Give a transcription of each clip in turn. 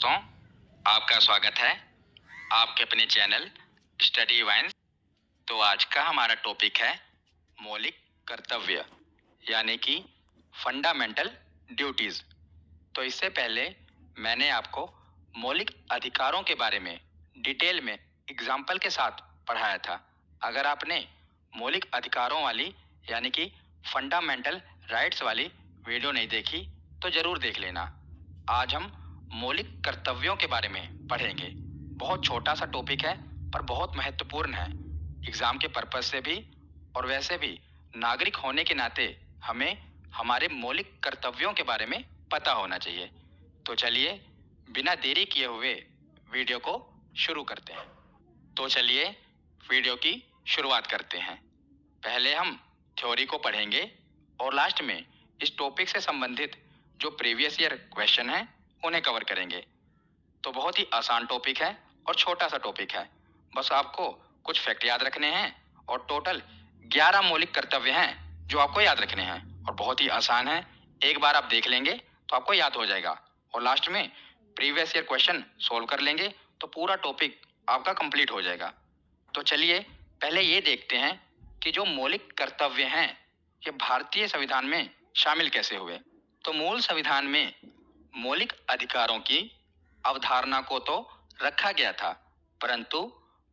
दोस्तों, आपका स्वागत है आपके अपने चैनल स्टडी वाइन्स। तो आज का हमारा टॉपिक है मौलिक कर्तव्य यानी कि फंडामेंटल ड्यूटीज। तो इससे पहले मैंने आपको मौलिक अधिकारों के बारे में डिटेल में एग्जाम्पल के साथ पढ़ाया था। अगर आपने मौलिक अधिकारों वाली यानी कि फंडामेंटल राइट्स वाली वीडियो नहीं देखी तो जरूर देख लेना। आज हम मौलिक कर्तव्यों के बारे में पढ़ेंगे। बहुत छोटा सा टॉपिक है पर बहुत महत्वपूर्ण है एग्जाम के पर्पज से भी, और वैसे भी नागरिक होने के नाते हमें हमारे मौलिक कर्तव्यों के बारे में पता होना चाहिए। तो चलिए बिना देरी किए हुए वीडियो को शुरू करते हैं। तो चलिए वीडियो की शुरुआत करते हैं। पहले हम थ्योरी को पढ़ेंगे और लास्ट में इस टॉपिक से संबंधित जो प्रीवियस ईयर क्वेश्चन हैं उन्हें कवर करेंगे। तो बहुत ही आसान टॉपिक है और छोटा सा टॉपिक है। बस आपको कुछ फैक्ट याद रखने हैं और टोटल 11 मौलिक कर्तव्य हैं जो आपको याद रखने हैं और बहुत ही आसान है। एक बार आप देख लेंगे तो आपको याद हो जाएगा और लास्ट में प्रीवियस ईयर क्वेश्चन सोल्व कर लेंगे तो पूरा टॉपिक आपका कंप्लीट हो जाएगा। तो चलिए पहले ये देखते हैं कि जो मौलिक कर्तव्य हैं ये भारतीय संविधान में शामिल कैसे हुए। तो मूल संविधान में मौलिक अधिकारों की अवधारणा को तो रखा गया था, परंतु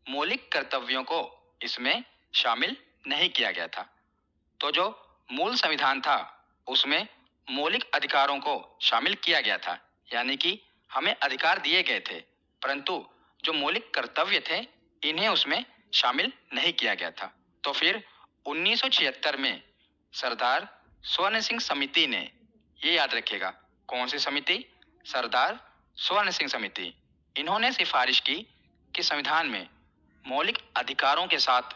मौलिक कर्तव्यों को इसमें शामिल नहीं किया गया था। तो जो मूल संविधान था उसमें मौलिक अधिकारों को शामिल किया गया था, यानी कि हमें अधिकार दिए गए थे, परंतु जो मौलिक कर्तव्य थे इन्हें उसमें शामिल नहीं किया गया था। तो फिर 1976 में सरदार स्वर्ण सिंह समिति ने, ये याद रखिएगा कौन सी समिति, सरदार स्वर्ण सिंह समिति, इन्होंने सिफारिश की कि संविधान में मौलिक अधिकारों के साथ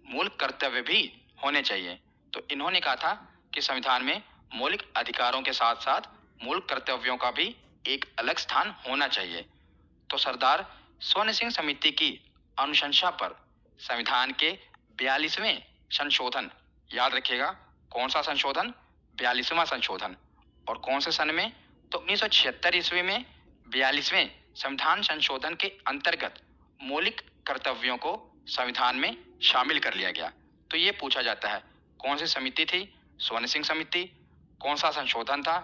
मूल कर्तव्य भी होने चाहिए। तो इन्होंने कहा था कि संविधान में मौलिक अधिकारों के साथ साथ मूल कर्तव्यों का भी एक अलग स्थान होना चाहिए। तो सरदार स्वर्ण सिंह समिति की अनुशंसा पर संविधान के 42वें संशोधन, याद रखिएगा कौन सा संशोधन, 42वां संशोधन, और कौन से सन में, तो 1976 ईस्वी में 42वें संविधान संशोधन के अंतर्गत मौलिक कर्तव्यों को संविधान में शामिल कर लिया गया। तो ये पूछा जाता है कौन सी समिति थी, स्वर्ण सिंह समिति, कौन सा संशोधन था,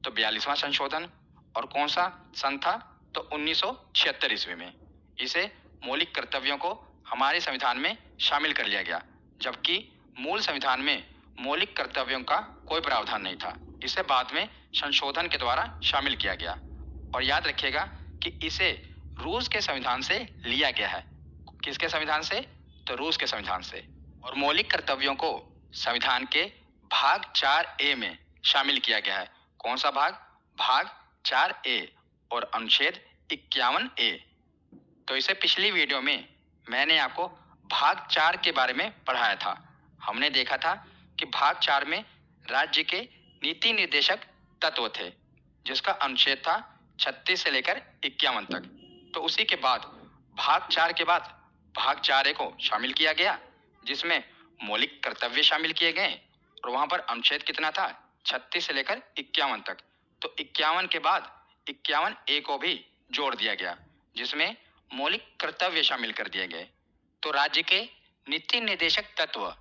तो 42वां संशोधन, और कौन सा सन था, तो 1976 ईस्वी में इसे मौलिक कर्तव्यों को हमारे संविधान में शामिल कर लिया गया, जबकि मूल संविधान में मौलिक कर्तव्यों का कोई प्रावधान नहीं था। इसे बाद में संशोधन के द्वारा शामिल किया गया। और याद रखिएगा कि इसे रूस के संविधान से लिया गया है। किसके संविधान से, तो रूस के संविधान से। और मौलिक कर्तव्यों को संविधान के भाग 4A में शामिल किया गया है। कौन सा भाग, भाग 4A और अनुच्छेद 51A। तो इसे पिछली वीडियो में मैंने आपको भाग 4 के बारे में पढ़ाया था। हमने देखा था कि भाग 4 में राज्य के नीति निर्देशक तत्व थे, जिसका अनुच्छेद था 36 से लेकर 51 तक। तो उसी के बाद भाग 4 के बाद भाग 4A को शामिल किया गया, जिसमें मौलिक कर्तव्य शामिल किए गए, और वहां पर अनुच्छेद कितना था, 36 से लेकर 51 तक। तो 51 के बाद 51A को भी जोड़ दिया गया, जिसमें मौलिक कर्तव्य शामिल कर दिए गए। तो राज्य के नीति निर्देशक तत्व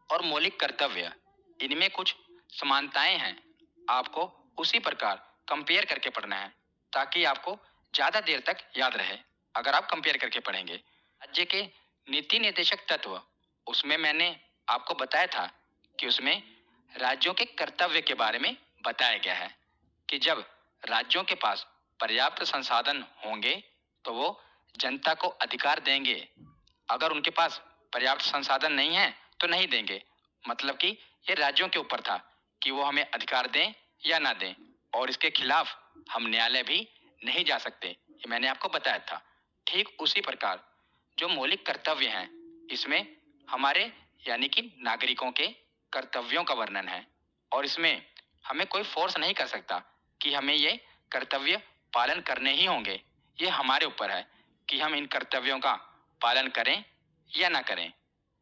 और मौलिक कर्तव्य, इनमें कुछ समानताएं हैं। आपको उसी प्रकार कंपेयर करके पढ़ना है ताकि आपको ज्यादा देर तक याद रहे अगर आप कंपेयर करके पढ़ेंगे। राज्य के नीति निर्देशक तत्व, उसमें मैंने आपको बताया था कि उसमें राज्यों के कर्तव्य के बारे में बताया गया है कि जब राज्यों के पास पर्याप्त संसाधन होंगे तो वो जनता को अधिकार देंगे, अगर उनके पास पर्याप्त संसाधन नहीं है तो नहीं देंगे। मतलब कि ये राज्यों के ऊपर था कि वो हमें अधिकार दें या ना दें, और इसके खिलाफ हम न्यायालय भी नहीं जा सकते, ये मैंने आपको बताया था। ठीक उसी प्रकार जो मौलिक कर्तव्य हैं, इसमें हमारे यानी कि नागरिकों के कर्तव्यों का वर्णन है, और इसमें हमें कोई फोर्स नहीं कर सकता कि हमें ये कर्तव्य पालन करने ही होंगे। ये हमारे ऊपर है कि हम इन कर्तव्यों का पालन करें या ना करें।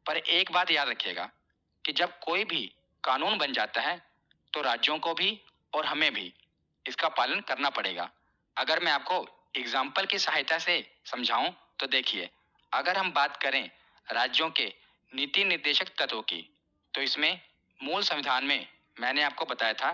पर एक बात याद रखिएगा कि जब कोई भी कानून बन जाता है तो राज्यों को भी और हमें भी इसका पालन करना पड़ेगा। अगर मैं आपको एग्जाम्पल की सहायता से समझाऊं तो देखिए, अगर हम बात करें राज्यों के नीति निर्देशक तत्वों की, तो इसमें मूल संविधान में मैंने आपको बताया था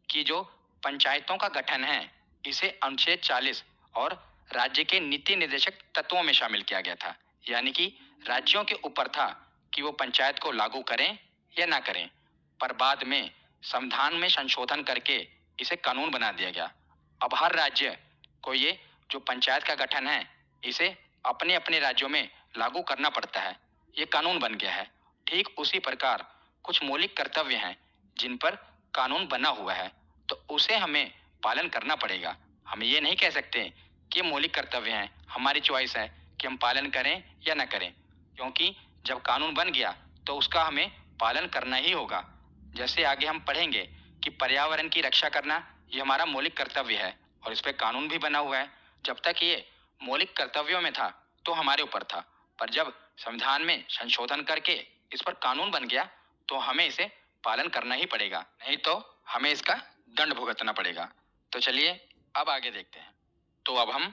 कि जो पंचायतों का गठन है, इसे अनुच्छेद 40 और राज्य के नीति निर्देशक तत्वों में शामिल किया गया था। यानी कि राज्यों के ऊपर था कि वो पंचायत को लागू करें या ना करें, पर बाद में संविधान में संशोधन करके इसे कानून बना दिया गया। अब हर राज्य को ये जो पंचायत का गठन है, इसे अपने अपने राज्यों में लागू करना पड़ता है। ये कानून बन गया है। ठीक उसी प्रकार कुछ मौलिक कर्तव्य हैं जिन पर कानून बना हुआ है, तो उसे हमें पालन करना पड़ेगा। हम ये नहीं कह सकते कि ये मौलिक कर्तव्य हैं, हमारी चॉइस है कि हम पालन करें या न करें, क्योंकि जब कानून बन गया तो उसका हमें पालन करना ही होगा। जैसे आगे हम पढ़ेंगे कि पर्यावरण की रक्षा करना ये हमारा मौलिक कर्तव्य है और इस पे कानून भी बना हुआ है। जब तक ये मौलिक कर्तव्यों में था तो हमारे ऊपर था, पर जब संविधान में संशोधन करके इस पर कानून बन गया तो हमें इसे पालन करना ही पड़ेगा, नहीं तो हमें इसका दंड भुगतना पड़ेगा। तो चलिए अब आगे देखते हैं। तो अब हम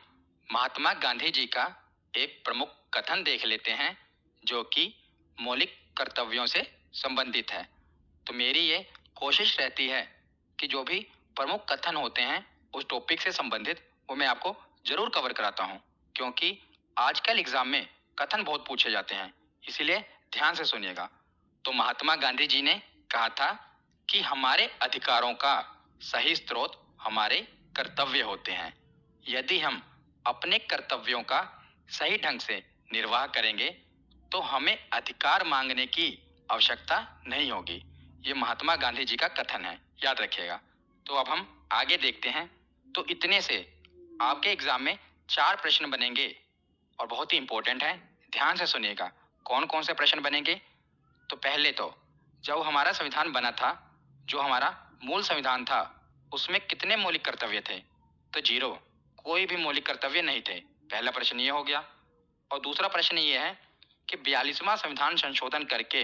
महात्मा गांधी जी का एक प्रमुख कथन देख लेते हैं जो कि मौलिक कर्तव्यों से संबंधित है। तो मेरी ये कोशिश रहती है कि जो भी प्रमुख कथन होते हैं उस टॉपिक से संबंधित वो मैं आपको जरूर कवर कराता हूँ, क्योंकि आजकल एग्जाम में कथन बहुत पूछे जाते हैं, इसीलिए ध्यान से सुनिएगा। तो महात्मा गांधी जी ने कहा था कि हमारे अधिकारों का सही स्रोत हमारे कर्तव्य होते हैं। यदि हम अपने कर्तव्यों का सही ढंग से निर्वाह करेंगे तो हमें अधिकार मांगने की आवश्यकता नहीं होगी। ये महात्मा गांधी जी का कथन है, याद रखिएगा। तो अब हम आगे देखते हैं। तो इतने से आपके एग्जाम में 4 प्रश्न बनेंगे और बहुत ही इंपॉर्टेंट है, ध्यान से सुनिएगा। कौन कौन से प्रश्न बनेंगे? तो पहले तो जब हमारा संविधान बना था, जो हमारा मूल संविधान था, उसमें कितने मौलिक कर्तव्य थे? तो 0, कोई भी मौलिक कर्तव्य नहीं थे। पहला प्रश्न ये हो गया। और दूसरा प्रश्न ये है कि 42वां संविधान संशोधन करके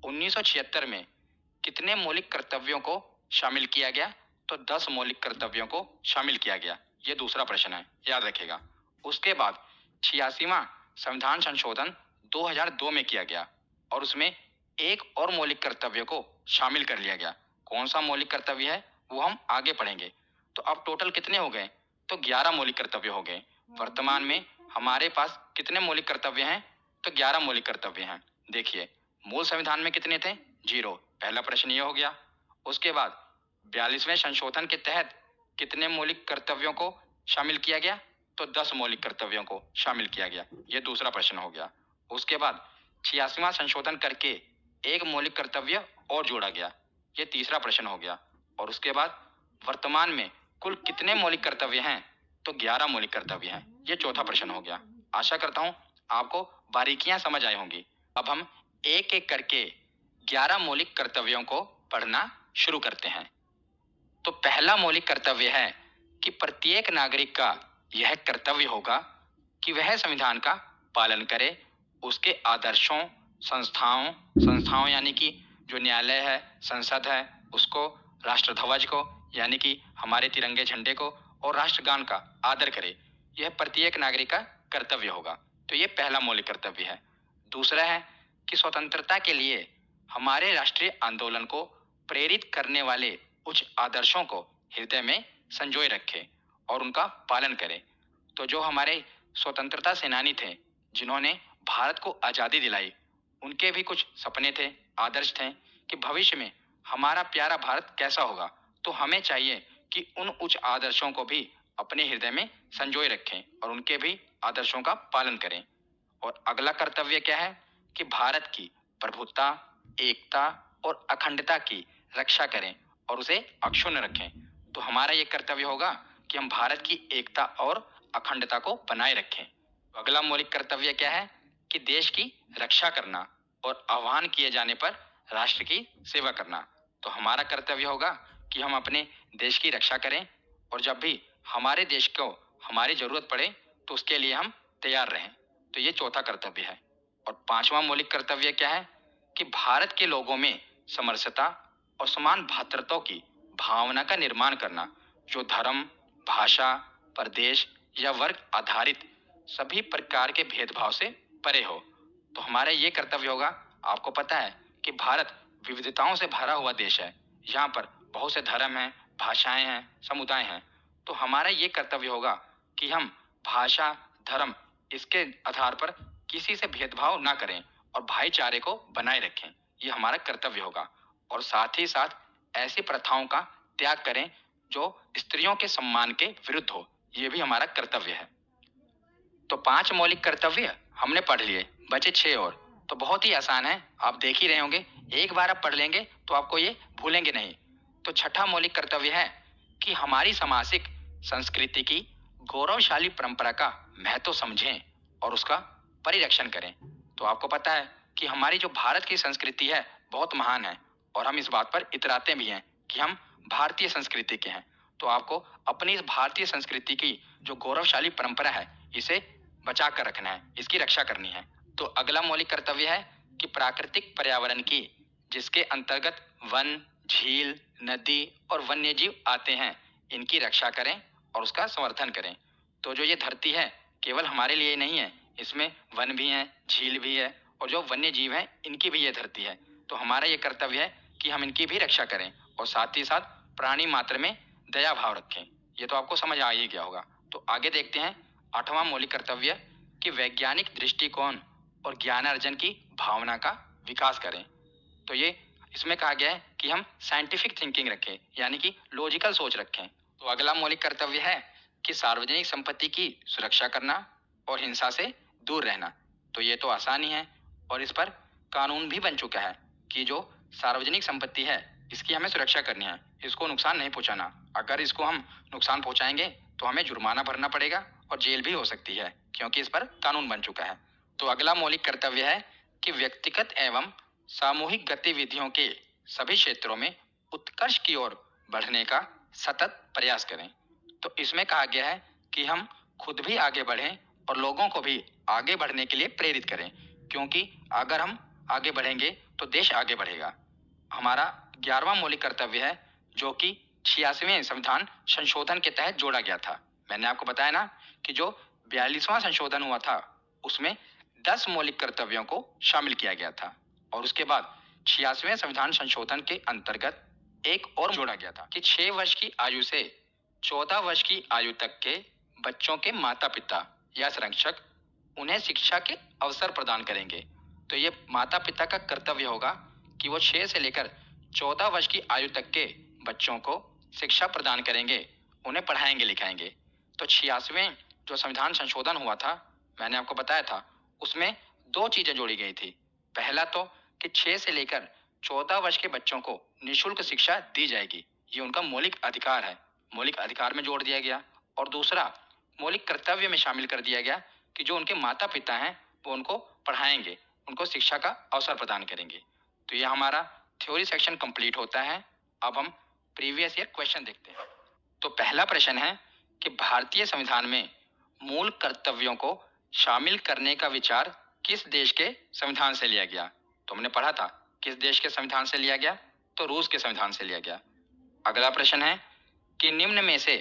1976 में कितने मौलिक कर्तव्यों को शामिल किया गया? तो 10 मौलिक कर्तव्यों को शामिल किया गया। ये दूसरा प्रश्न है, याद रखेगा। उसके बाद 86वां संविधान संशोधन 2002 में किया गया और उसमें एक और मौलिक कर्तव्य को शामिल कर लिया गया। कौन सा मौलिक कर्तव्य है वो हम आगे पढ़ेंगे। तो अब टोटल कितने हो गए? तो 11 मौलिक कर्तव्य हो गए। वर्तमान में हमारे पास कितने मौलिक कर्तव्य हैं? तो 11 मौलिक कर्तव्य हैं। देखिए, मूल संविधान में कितने थे? 0। पहला प्रश्न ये हो गया। उसके बाद 42वें संशोधन के तहत कितने मौलिक कर्तव्यों को शामिल किया गया? तो 10 मौलिक कर्तव्यों को शामिल किया गया। ये दूसरा प्रश्न हो गया। उसके बाद 86वां संशोधन करके एक मौलिक कर्तव्य और जोड़ा गया। ये तीसरा प्रश्न हो गया। और उसके बाद वर्तमान में कुल कितने मौलिक कर्तव्य हैं? तो 11 मौलिक कर्तव्य हैं। ये चौथा प्रश्न हो गया। आशा करता हूं आपको बारीकियां समझ आई होंगी। अब हम एक एक करके 11 मौलिक कर्तव्यों को पढ़ना शुरू करते हैं। तो पहला मौलिक कर्तव्य है कि प्रत्येक नागरिक का यह कर्तव्य होगा कि वह संविधान का पालन करे, उसके आदर्शों, संस्थाओं यानी कि जो न्यायालय है, संसद है, उसको, राष्ट्र ध्वज को यानी कि हमारे तिरंगे झंडे को और राष्ट्रगान का आदर करे। यह प्रत्येक नागरिक का कर्तव्य होगा। तो ये पहला मौलिक कर्तव्य है। दूसरा है कि स्वतंत्रता के लिए हमारे राष्ट्रीय आंदोलन को प्रेरित करने वाले उच्च आदर्शों को हृदय में संजोए रखे और उनका पालन करे। तो जो हमारे स्वतंत्रता सेनानी थे जिन्होंने भारत को आजादी दिलाई, उनके भी कुछ सपने थे, आदर्श थे कि भविष्य में हमारा प्यारा भारत कैसा होगा। तो हमें चाहिए कि उन उच्च आदर्शों को भी अपने हृदय में संजोए रखें और उनके भी आदर्शों का पालन करें। और अगला कर्तव्य क्या है कि भारत की प्रभुत्ता, एकता और अखंडता की रक्षा करें और उसे अक्षुण्ण रखें। तो हमारा ये कर्तव्य होगा कि हम भारत की एकता और अखंडता को बनाए रखें। तो अगला मौलिक कर्तव्य क्या है कि देश की रक्षा करना और आह्वान किए जाने पर राष्ट्र की सेवा करना। तो हमारा कर्तव्य होगा कि हम अपने देश की रक्षा करें और जब भी हमारे देश को हमारी जरूरत पड़े तो उसके लिए हम तैयार रहें। तो ये चौथा कर्तव्य है। और 5वां मौलिक कर्तव्य क्या है कि भारत के लोगों में समरसता और समान भ्रातृत्व की भावना का निर्माण करना, जो धर्म, भाषा, प्रदेश या वर्ग आधारित सभी प्रकार के भेदभाव से परे हो। तो हमारा ये कर्तव्य होगा। आपको पता है कि भारत विविधताओं से भरा हुआ देश है। यहाँ पर बहुत से धर्म हैं, भाषाएं हैं, समुदाय हैं। तो हमारा ये कर्तव्य होगा कि हम भाषा, धर्म इसके आधार पर किसी से भेदभाव ना करें और भाईचारे को बनाए रखें। ये हमारा कर्तव्य होगा। और साथ ही साथ ऐसी प्रथाओं का त्याग करें जो स्त्रियों के सम्मान के विरुद्ध हो। ये भी हमारा कर्तव्य है। तो 5 मौलिक कर्तव्य हमने पढ़ लिए, बचे 6 और। तो बहुत ही आसान है, आप देख ही रहे होंगे। एक बार आप पढ़ लेंगे तो आपको ये भूलेंगे नहीं। तो छठा मौलिक कर्तव्य है कि हमारी सामाजिक संस्कृति की गौरवशाली परंपरा का महत्व समझें और उसका परिरक्षण करें। तो आपको पता है कि हमारी जो भारत की संस्कृति है बहुत महान है और हम इस बात पर इतराते भी हैं कि हम भारतीय संस्कृति के हैं। तो आपको अपनी इस भारतीय संस्कृति की जो गौरवशाली परंपरा है इसे बचा कर रखना है, इसकी रक्षा करनी है। तो अगला मौलिक कर्तव्य है कि प्राकृतिक पर्यावरण की, जिसके अंतर्गत वन, झील, नदी और वन्य जीव आते हैं, इनकी रक्षा करें और उसका समर्थन करें। तो जो ये धरती है केवल हमारे लिए नहीं है, इसमें वन भी हैं, झील भी है और जो वन्य जीव हैं इनकी भी ये धरती है। तो हमारा ये कर्तव्य है कि हम इनकी भी रक्षा करें और साथ ही साथ प्राणी मात्र में दया भाव रखें। ये तो आपको समझ आ ही गया होगा। तो आगे देखते हैं 8वां मौलिक कर्तव्य कि वैज्ञानिक दृष्टिकोण और ज्ञानार्जन की भावना का विकास करें। तो ये इसमें कहा गया है कि हम साइंटिफिक थिंकिंग रखें, यानी कि लॉजिकल सोच रखें। तो अगला मौलिक कर्तव्य है कि सार्वजनिक संपत्ति की सुरक्षा करना और हिंसा से दूर रहना। तो ये तो आसान ही है और इस पर कानून भी बन चुका है कि जो सार्वजनिक संपत्ति है इसकी हमें सुरक्षा करनी है, इसको नुकसान नहीं पहुंचाना। अगर इसको हम नुकसान पहुंचाएंगे तो हमें जुर्माना भरना पड़ेगा और जेल भी हो सकती है, क्योंकि इस पर कानून बन चुका है। तो अगला मौलिक कर्तव्य है कि व्यक्तिगत एवं सामूहिक गतिविधियों के सभी क्षेत्रों में उत्कर्ष की ओर बढ़ने का सतत प्रयास करें। तो इसमें कहा गया है कि हम खुद भी आगे बढ़ें और लोगों को भी आगे बढ़ने के लिए प्रेरित करें, क्योंकि अगर हम आगे बढ़ेंगे तो देश आगे बढ़ेगा। हमारा 11वां मौलिक कर्तव्य है जो कि 86वें संविधान संशोधन के तहत जोड़ा गया था। मैंने आपको बताया ना कि जो 42वां संशोधन हुआ था उसमें 10 मौलिक कर्तव्यों को शामिल किया गया था और उसके बाद 86वें संविधान संशोधन के अंतर्गत एक और जोड़ा गया था कि 6 वर्ष की आयु से 14 वर्ष की आयु तक के बच्चों के माता पिता या संरक्षक उन्हें शिक्षा के अवसर प्रदान करेंगे। तो ये माता पिता का कर्तव्य होगा कि वो 6 से लेकर 14 वर्ष की आयु तक के बच्चों को शिक्षा प्रदान करेंगे, उन्हें पढ़ाएंगे लिखाएंगे। तो 86वें जो संविधान संशोधन हुआ था, मैंने आपको बताया था, उसमें 2 चीजें जोड़ी गई थी। पहला तो कि 6 से लेकर 14 वर्ष के बच्चों को निःशुल्क शिक्षा दी जाएगी, ये उनका मौलिक अधिकार है, मौलिक अधिकार में जोड़ दिया गया। और दूसरा मौलिक कर्तव्य में शामिल कर दिया गया कि जो उनके माता पिता हैं वो उनको पढ़ाएंगे, उनको शिक्षा का अवसर प्रदान करेंगे। तो ये हमारा थ्योरी सेक्शन कंप्लीट होता है। अब हम प्रीवियस ईयर क्वेश्चन देखते हैं। तो पहला प्रश्न है कि भारतीय संविधान में मूल कर्तव्यों को शामिल करने का विचार किस देश के संविधान से लिया गया। तो हमने पढ़ा था किस देश के संविधान से लिया गया, तो रूस के संविधान से लिया गया। अगला प्रश्न है कि निम्न में से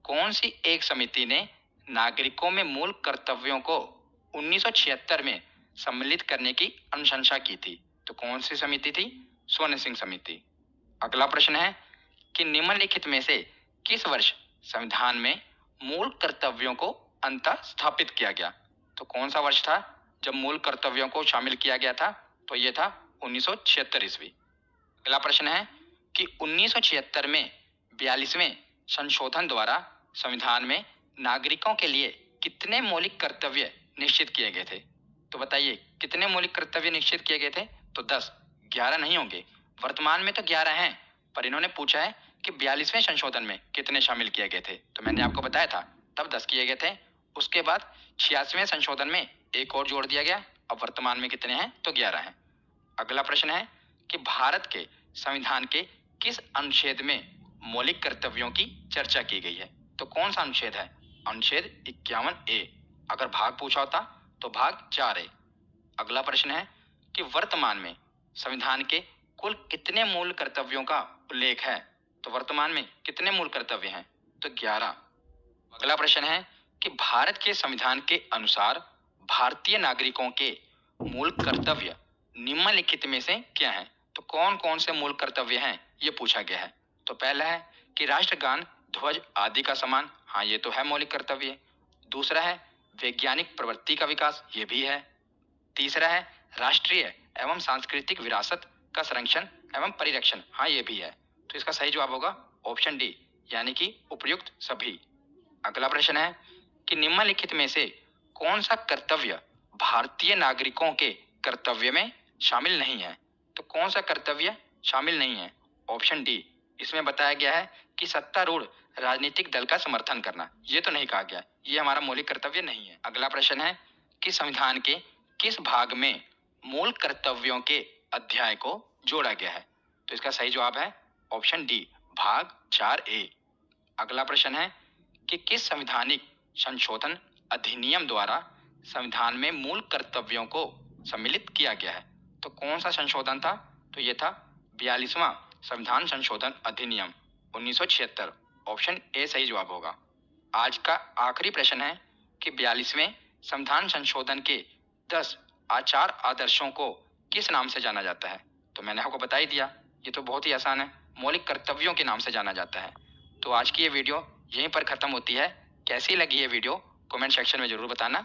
कौन सी एक समिति ने नागरिकों में मूल कर्तव्यों को 1976 में सम्मिलित करने की अनुशंसा की थी। तो कौन सी समिति थी? स्वर्ण सिंह समिति। अगला प्रश्न है कि निम्नलिखित में से किस वर्ष संविधान में मूल कर्तव्यों को अंततः स्थापित किया गया। तो कौन सा वर्ष था जब मूल कर्तव्यों को शामिल किया गया था? तो ये था 1976 ईस्वी। अगला प्रश्न है कि 1976 में 42वें संशोधन द्वारा संविधान में नागरिकों के लिए कितने मौलिक कर्तव्य निश्चित किए गए थे। तो बताइए कितने मौलिक कर्तव्य निश्चित किए गए थे? तो 10, 11 नहीं होंगे। वर्तमान में तो 11 हैं, पर इन्होंने पूछा है कि 42वें संशोधन में कितने शामिल किए गए थे। तो मैंने आपको बताया था तब 10 किए गए थे। उसके बाद 86वें संशोधन में एक और जोड़ दिया गया। अब वर्तमान में कितने हैं? तो 11 हैं। अगला प्रश्न है कि भारत के संविधान के किस अनुच्छेद में मौलिक कर्तव्यों की चर्चा की गई है। तो कौन सा अनुच्छेद है? अनुच्छेद 51A। अगर भाग पूछा होता तो भाग 4A। अगला प्रश्न है कि वर्तमान में संविधान के कुल कितने मूल कर्तव्यों का उल्लेख है। तो वर्तमान में कितने मूल कर्तव्य हैं? तो 11। अगला प्रश्न है कि भारत के संविधान के अनुसार भारतीय नागरिकों के मूल कर्तव्य निम्नलिखित में से क्या हैं? तो कौन कौन से मूल कर्तव्य हैं ये पूछा गया है। तो पहला है कि राष्ट्रगान, ध्वज आदि का सम्मान, हाँ ये तो है मौलिक कर्तव्य। दूसरा है वैज्ञानिक प्रवृत्ति का विकास, ये भी है। तीसरा है राष्ट्रीय एवं सांस्कृतिक विरासत का संरक्षण एवं परिरक्षण, हाँ ये भी है। तो इसका सही जवाब होगा ऑप्शन डी, यानी कि उपयुक्त सभी। अगला प्रश्न है कि निम्नलिखित में से कौन सा कर्तव्य भारतीय नागरिकों के कर्तव्य में शामिल नहीं है? तो कौन सा कर्तव्य शामिल नहीं है? ऑप्शन डी, इसमें बताया गया है कि सत्तारूढ़ राजनीतिक दल का समर्थन करना, ये तो नहीं कहा गया, ये हमारा मौलिक कर्तव्य नहीं है। अगला प्रश्न है कि संविधान के किस भाग में मूल कर्तव्यों के अध्याय को जोड़ा गया है? तो इसका सही जवाब है ऑप्शन डी, भाग 4A। अगला प्रश्न है कि किस संवैधानिक संशोधन अधिनियम द्वारा संविधान में मूल कर्तव्यों को सम्मिलित किया गया है? तो कौन सा संशोधन था? तो ये था 42वां संविधान संशोधन अधिनियम 1976। ऑप्शन ए सही जवाब होगा। आज का आखिरी प्रश्न है कि 42वें संविधान संशोधन के 10 आचार आदर्शों को किस नाम से जाना जाता है? तो मैंने आपको बता ही दिया, ये तो बहुत ही आसान है, मौलिक कर्तव्यों के नाम से जाना जाता है। तो आज की ये वीडियो यहीं पर खत्म होती है। कैसी लगी ये वीडियो कमेंट सेक्शन में जरूर बताना।